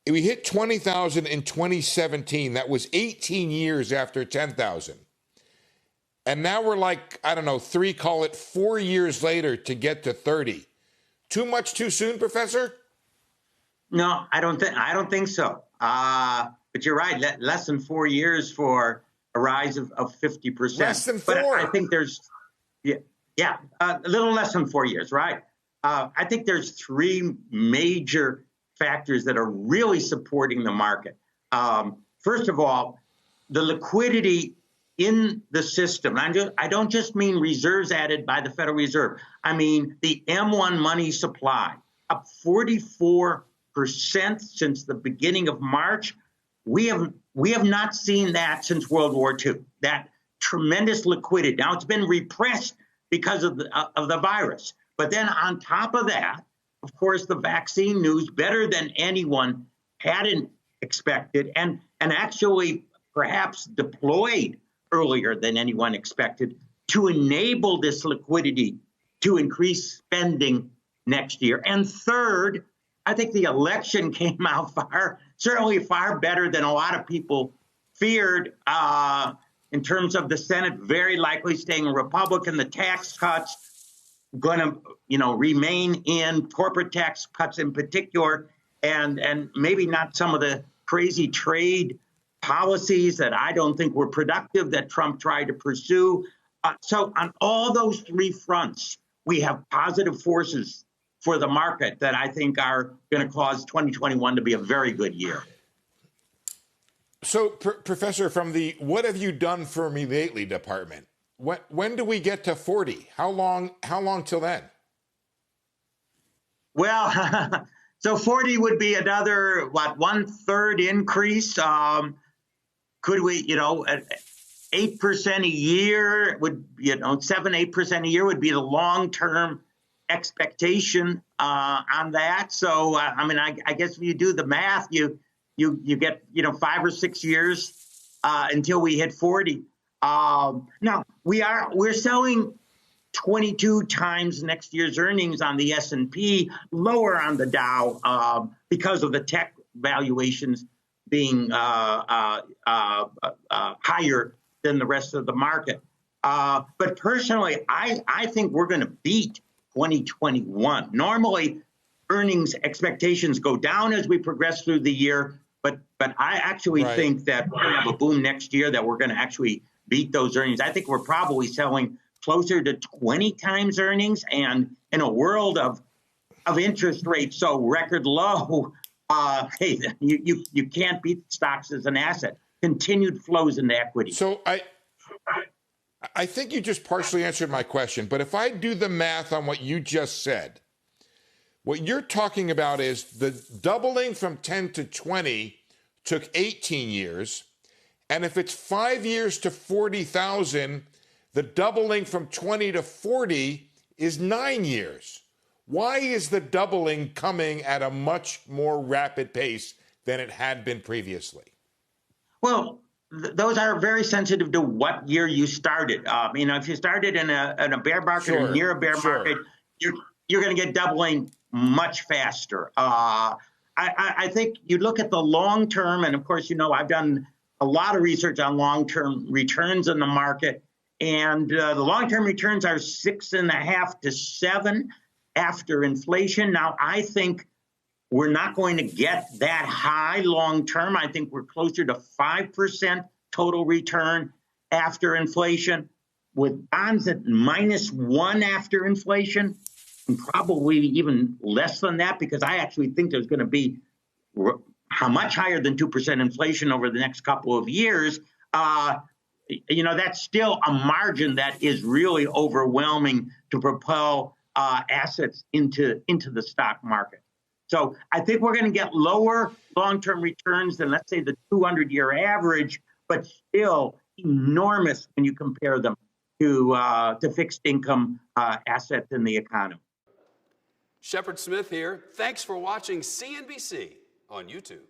We hit 20,000 in 2017. That was 18 years after 10,000. And now we're like, I don't know, call it 4 years later to get to 30. Too much too soon, Professor? No, I don't think so. But you're right. Less than 4 years for a rise of 50%. Less than 4. But I think there's, a little less than 4 years, right? I think there's three major factors that are really supporting the market. First of all, the liquidity in the system. I don't just mean reserves added by the Federal Reserve. I mean the M1 money supply, up 44% since the beginning of March. We have not seen that since World War II. That tremendous liquidity. Now it's been repressed because of the virus. But then on top of that, of course, the vaccine news, better than anyone hadn't expected, and actually perhaps deployed earlier than anyone expected to enable this liquidity to increase spending next year. And third, I think the election came out certainly far better than a lot of people feared in terms of the Senate very likely staying Republican, the tax cuts going to remain in, corporate tax cuts in particular, and maybe not some of the crazy trade policies that I don't think were productive that Trump tried to pursue. So on all those three fronts, we have positive forces for the market that I think are going to cause 2021 to be a very good year. So, Professor, from the "What have you done for me lately" department, when do we get to 40? How long till then? Well, so 40 would be another 1/3 increase. Could we, 8% a year would, 7-8% a year would be the long-term expectation on that. So, I guess if you do the math, you get, 5 or 6 years until we hit 40. Now we're selling 22 times next year's earnings on the S&P, lower on the Dow because of the tech valuations being higher than the rest of the market. But personally, I think we're going to beat 2021. Normally, earnings expectations go down as we progress through the year, but I actually think that we're going to have a boom next year, that we're going to actually beat those earnings. I think we're probably selling closer to 20 times earnings, and in a world of interest rates so record low, hey, you can't beat stocks as an asset. Continued flows into equity. So I think you just partially answered my question, but if I do the math on what you just said, what you're talking about is the doubling from 10 to 20 took 18 years, and if it's 5 years to 40,000, the doubling from 20 to 40 is 9 years. Why is the doubling coming at a much more rapid pace than it had been previously? Well, those are very sensitive to what year you started. If you started in a bear market or near a bear market, you're going to get doubling much faster. I think you look at the long term, and of course, I've done a lot of research on long-term returns in the market, and the long-term returns are 6.5 to 7 after inflation. Now, I think we're not going to get that high long-term. I think we're closer to 5% total return after inflation, with bonds at -1 after inflation, and probably even less than that, because I actually think there's going to be how much higher than 2% inflation over the next couple of years. That's still a margin that is really overwhelming to propel assets into the stock market. So I think we're going to get lower long-term returns than, let's say, the 200-year average, but still enormous when you compare them to fixed income assets in the economy. Shepard Smith here. Thanks for watching CNBC on YouTube.